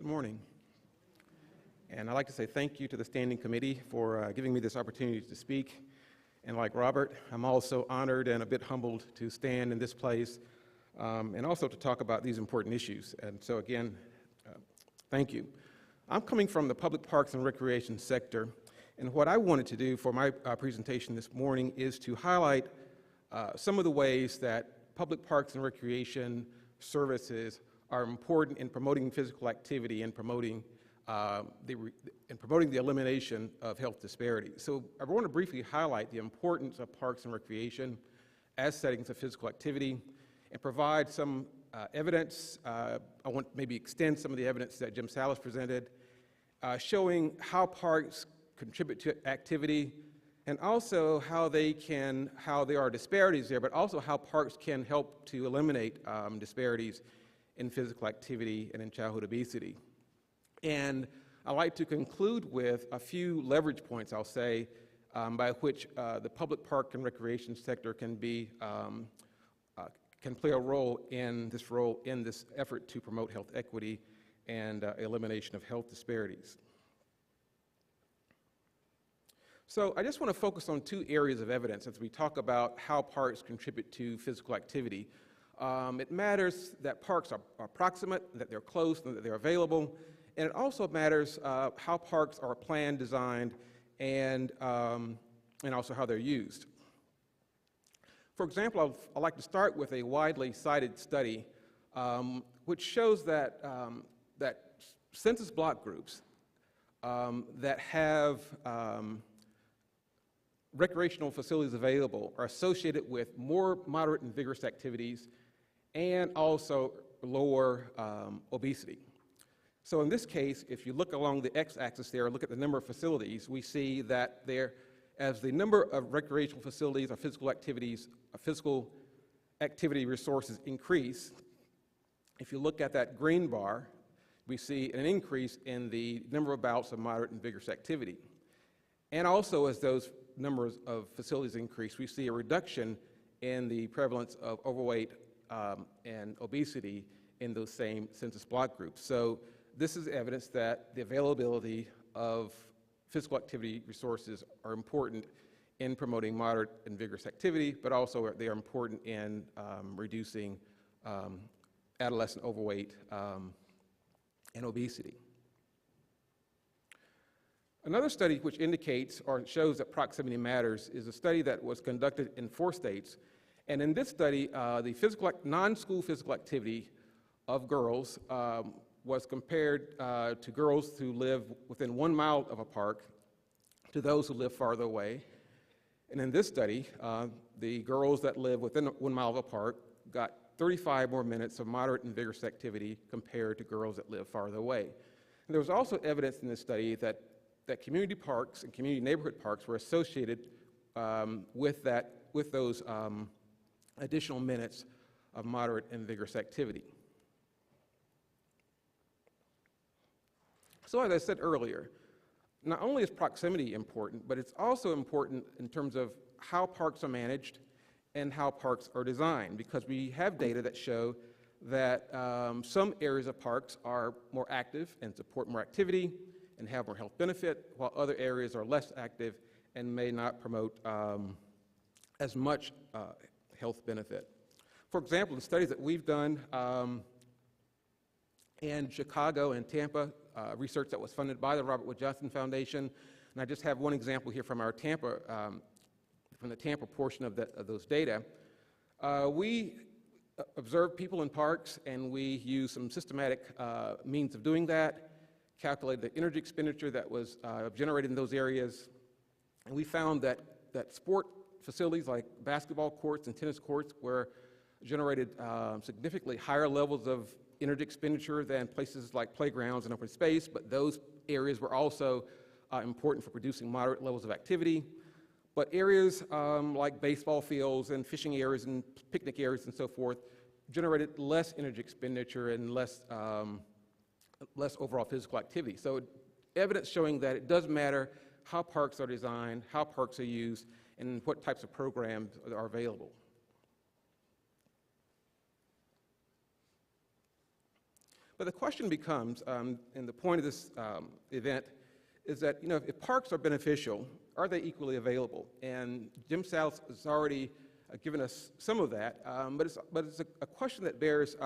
Good morning. And I'd like to say thank you to the Standing Committee for giving me this opportunity to speak. And like Robert, I'm also honored and a bit humbled to stand in this place and also to talk about these important issues. And so again, thank you. I'm coming from the public parks and recreation sector, and what I wanted to do for my presentation this morning is to highlight some of the ways that public parks and recreation services are important in promoting physical activity and promoting the elimination of health disparities. So I want to briefly highlight the importance of parks and recreation as settings of physical activity and provide some evidence. I want to maybe extend some of the evidence that Jim Salas presented, showing how parks contribute to activity and also how there are disparities there, but also how parks can help to eliminate disparities in physical activity and in childhood obesity. And I'd like to conclude with a few leverage points, I'll say, by which the public park and recreation sector can play a role in this effort to promote health equity and elimination of health disparities. So I just want to focus on two areas of evidence as we talk about how parks contribute to physical activity. It matters that parks are proximate, that they're close, and that they're available. And it also matters how parks are planned, designed, and also how they're used. For example, I'd like to start with a widely cited study which shows that, that census block groups that have recreational facilities available are associated with more moderate and vigorous activities and also lower obesity. So in this case, if you look along the x-axis there, look at the number of facilities, we see that as the number of recreational facilities or physical activity resources increase, if you look at that green bar, we see an increase in the number of bouts of moderate and vigorous activity. And also as those numbers of facilities increase, we see a reduction in the prevalence of overweight and obesity in those same census block groups. So this is evidence that the availability of physical activity resources are important in promoting moderate and vigorous activity, but also they are important in reducing adolescent overweight and obesity. Another study which indicates or shows that proximity matters is a study that was conducted in 4 states. And in this study, the non-school physical activity of girls was compared to girls who live within 1 mile of a park to those who live farther away. And in this study, the girls that live within 1 mile of a park got 35 more minutes of moderate and vigorous activity compared to girls that live farther away. And there was also evidence in this study that community parks and community neighborhood parks were associated with those additional minutes of moderate and vigorous activity. So as I said earlier, not only is proximity important, but it's also important in terms of how parks are managed and how parks are designed, because we have data that show that some areas of parks are more active and support more activity and have more health benefit, while other areas are less active and may not promote as much health benefit. For example, the studies that we've done in Chicago and Tampa, research that was funded by the Robert Wood Johnson Foundation, and I just have one example here from our from the Tampa portion of those data. We observed people in parks, and we used some systematic means of doing that, calculated the energy expenditure that was generated in those areas, and we found that sport facilities like basketball courts and tennis courts generated significantly higher levels of energy expenditure than places like playgrounds and open space, but those areas were also important for producing moderate levels of activity. But areas like baseball fields and fishing areas and picnic areas and so forth generated less energy expenditure and less overall physical activity. So evidence showing that it does matter how parks are designed, how parks are used, and what types of programs are available. But the question becomes, and the point of this event, is that if parks are beneficial, are they equally available? And Jim South has already given us some of that, but it's a question that bears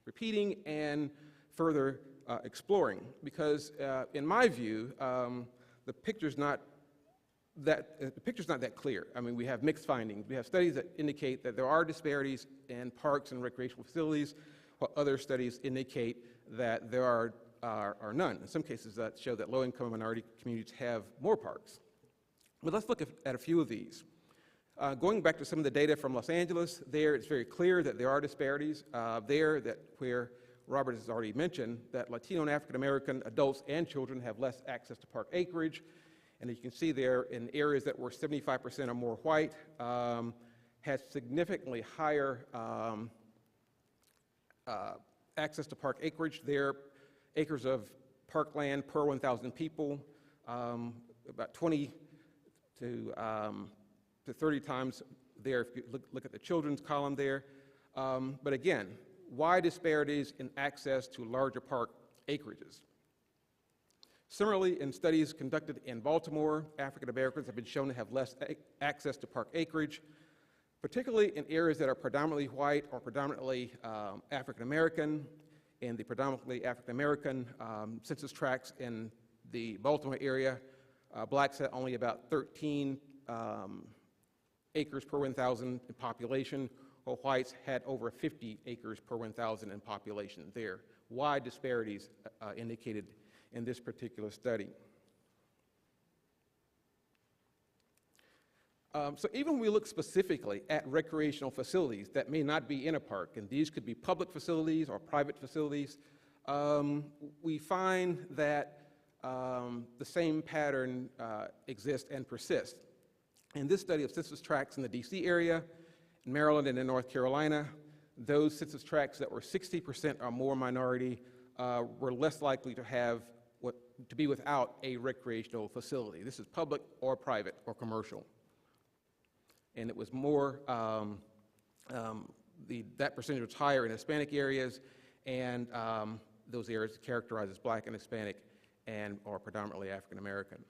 repeating and further exploring, because in my view, the picture's not that clear. I mean, we have mixed findings. We have studies that indicate that there are disparities in parks and recreational facilities, while other studies indicate that there are none. In some cases, that show that low-income and minority communities have more parks. But let's look at a few of these. Going back to some of the data from Los Angeles, there it's very clear that there are disparities where Robert has already mentioned that Latino and African American adults and children have less access to park acreage. And you can see there in areas that were 75% or more white, had significantly higher access to park acreage. Their acres of parkland per 1,000 people, about 20 to 30 times there if you look at the children's column there. But again, wide disparities in access to larger park acreages. Similarly, in studies conducted in Baltimore, African Americans have been shown to have less access to park acreage, particularly in areas that are predominantly white or predominantly African American. In the predominantly African American census tracts in the Baltimore area, blacks had only about 13 acres per 1,000 in population, while whites had over 50 acres per 1,000 in population there. Wide disparities indicated in this particular study. So even when we look specifically at recreational facilities that may not be in a park, and these could be public facilities or private facilities, we find that the same pattern exists and persists. In this study of census tracts in the DC area, in Maryland and in North Carolina, those census tracts that were 60% or more minority were less likely to be without a recreational facility. This is public or private or commercial. And it was more, that percentage was higher in Hispanic areas, and those areas characterized as Black and Hispanic and are predominantly African American.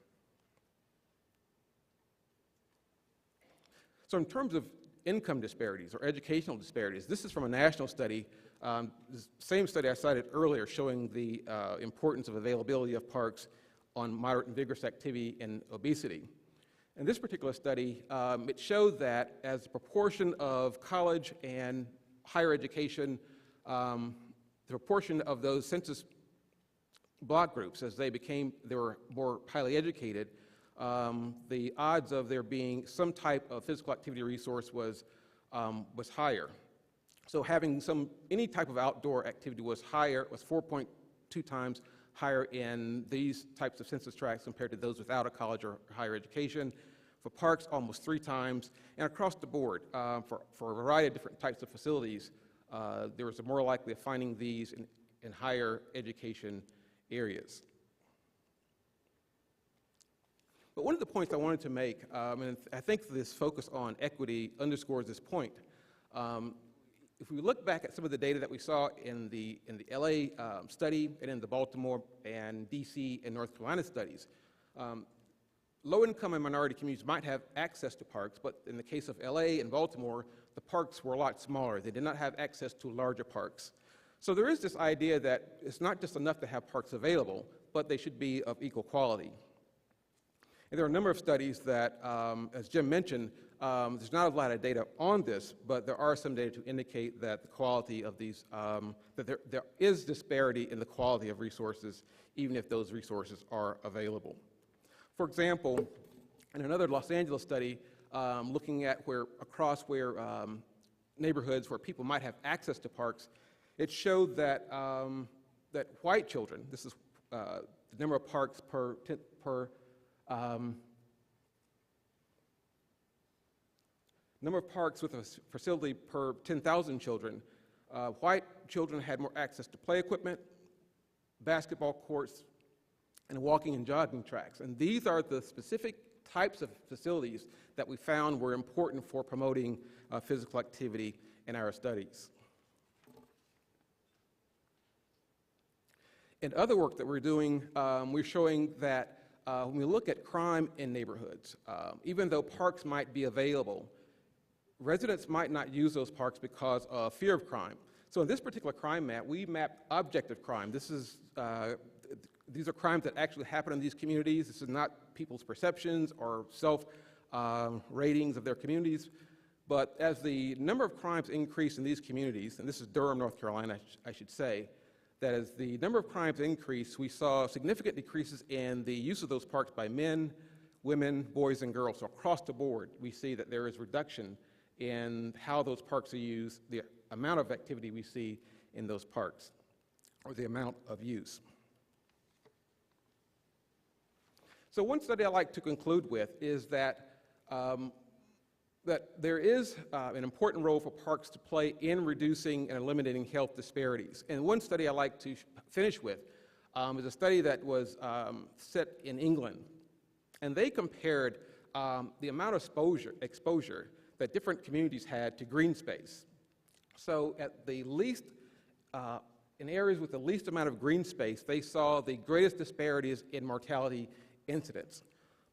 So in terms of income disparities or educational disparities, this is from a national study, the same study I cited earlier showing the importance of availability of parks on moderate and vigorous activity and obesity. In this particular study, it showed that as a proportion of college and higher education, the proportion of those census block groups, as they were more highly educated, the odds of there being some type of physical activity resource was higher. So having any type of outdoor activity was 4.2 times higher in these types of census tracts compared to those without a college or higher education. For parks, almost 3 times. And across the board, for a variety of different types of facilities, there was a more likely of finding these in higher education areas. But one of the points I wanted to make, and I think this focus on equity underscores this point. If we look back at some of the data that we saw in the LA study and in the Baltimore and DC and North Carolina studies, low-income and minority communities might have access to parks, but in the case of LA and Baltimore, the parks were a lot smaller. They did not have access to larger parks. So there is this idea that it's not just enough to have parks available, but they should be of equal quality. And there are a number of studies that, as Jim mentioned, there's not a lot of data on this, but there are some data to indicate that the quality of these, that there is disparity in the quality of resources, even if those resources are available. For example, in another Los Angeles study, looking at neighborhoods where people might have access to parks, it showed that that white children, this is the number of parks number of parks with a facility per 10,000 children, white children had more access to play equipment, basketball courts, and walking and jogging tracks. And these are the specific types of facilities that we found were important for promoting physical activity in our studies. In other work that we're doing, we're showing that when we look at crime in neighborhoods, even though parks might be available, residents might not use those parks because of fear of crime. So in this particular crime map, we mapped objective crime. These are crimes that actually happen in these communities. This is not people's perceptions or self-ratings of their communities. But as the number of crimes increase in these communities, and this is Durham, North Carolina, I should say, that as the number of crimes increased, we saw significant decreases in the use of those parks by men, women, boys, and girls. So across the board, we see that there is reduction in how those parks are used, the amount of activity we see in those parks, or the amount of use. So one study I like to conclude with is that there is an important role for parks to play in reducing and eliminating health disparities. And one study I like to finish with is a study that was set in England. And they compared the amount of exposure that different communities had to green space. So at the least, in areas with the least amount of green space, they saw the greatest disparities in mortality incidence.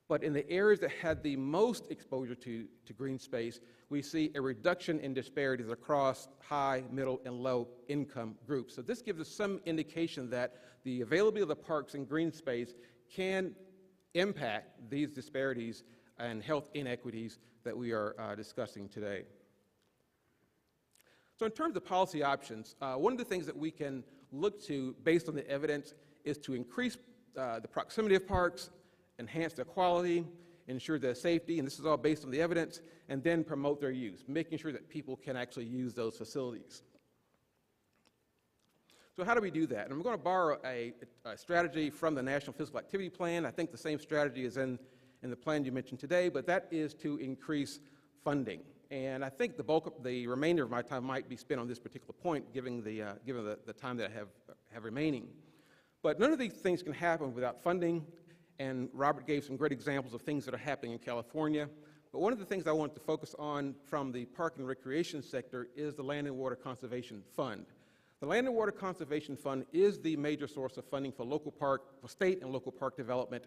But in the areas that had the most exposure to green space, we see a reduction in disparities across high, middle, and low income groups. So this gives us some indication that the availability of the parks and green space can impact these disparities and health inequities that we are discussing today. So in terms of policy options, one of the things that we can look to based on the evidence is to increase the proximity of parks, enhance their quality, ensure their safety, and this is all based on the evidence, and then promote their use, making sure that people can actually use those facilities. So how do we do that? And I'm going to borrow a strategy from the National Physical Activity Plan. I think the same strategy is in the plan you mentioned today, but that is to increase funding. And I think the remainder of my time might be spent on this particular point, given the time that I have remaining. But none of these things can happen without funding, and Robert gave some great examples of things that are happening in California. But one of the things I want to focus on from the park and recreation sector is the Land and Water Conservation Fund. The Land and Water Conservation Fund is the major source of funding for state and local park development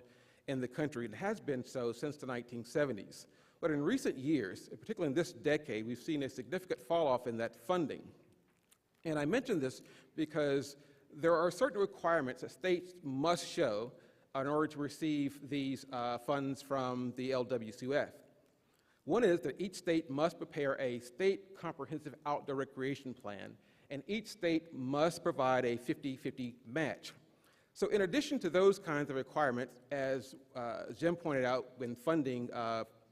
in the country. It has been so since the 1970s. But in recent years, particularly in this decade, we've seen a significant fall off in that funding. And I mention this because there are certain requirements that states must show in order to receive these funds from the LWCF. One is that each state must prepare a state comprehensive outdoor recreation plan, and each state must provide a 50-50 match. So in addition to those kinds of requirements, as Jim pointed out when funding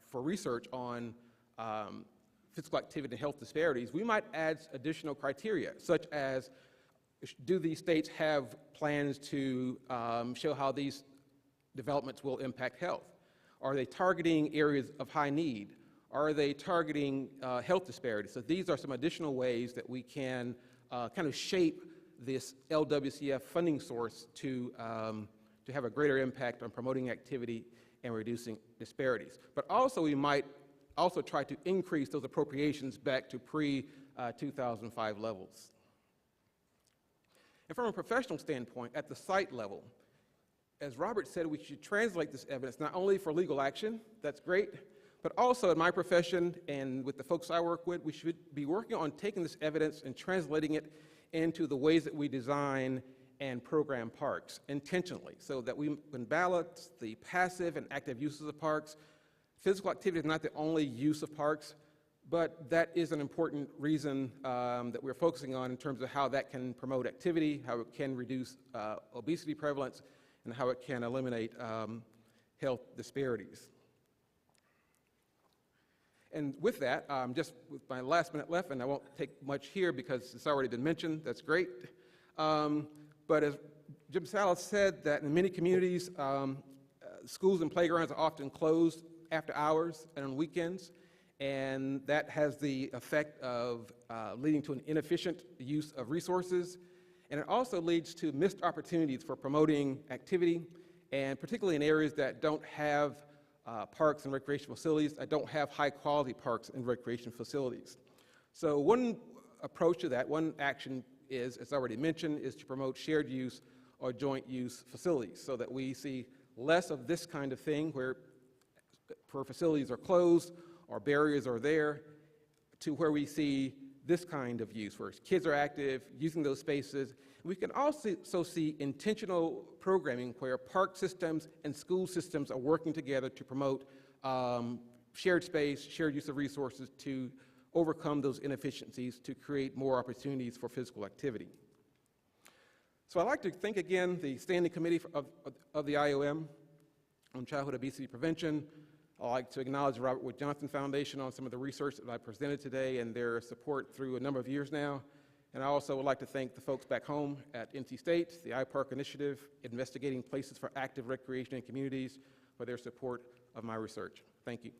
for research on physical activity and health disparities, we might add additional criteria, such as do these states have plans to show how these developments will impact health? Are they targeting areas of high need? Are they targeting health disparities? So these are some additional ways that we can kind of shape this LWCF funding source to have a greater impact on promoting activity and reducing disparities. But also we might also try to increase those appropriations back to pre-2005 levels. And from a professional standpoint, at the site level, as Robert said, we should translate this evidence not only for legal action, that's great, but also in my profession and with the folks I work with, we should be working on taking this evidence and translating it into the ways that we design and program parks intentionally, so that we can balance the passive and active uses of parks. Physical activity is not the only use of parks, but that is an important reason that we're focusing on in terms of how that can promote activity, how it can reduce obesity prevalence, and how it can eliminate health disparities. And with that, just with my last minute left, and I won't take much here because it's already been mentioned, that's great. But as Jim Salas said, that in many communities, schools and playgrounds are often closed after hours and on weekends, and that has the effect of leading to an inefficient use of resources, and it also leads to missed opportunities for promoting activity, and particularly in areas that don't have parks and recreation facilities, that don't have high quality parks and recreation facilities. So one approach to that, one action is, as already mentioned, is to promote shared use or joint use facilities, so that we see less of this kind of thing where facilities are closed or barriers are there, to where we see this kind of use, where kids are active, using those spaces. We can also see intentional programming where park systems and school systems are working together to promote shared space, shared use of resources to overcome those inefficiencies, to create more opportunities for physical activity. So I'd like to thank again the Standing Committee of the IOM on Childhood Obesity Prevention. I'd like to acknowledge the Robert Wood Johnson Foundation on some of the research that I presented today and their support through a number of years now. And I also would like to thank the folks back home at NC State, the iPark Initiative, Investigating Places for Active Recreation in Communities, for their support of my research. Thank you.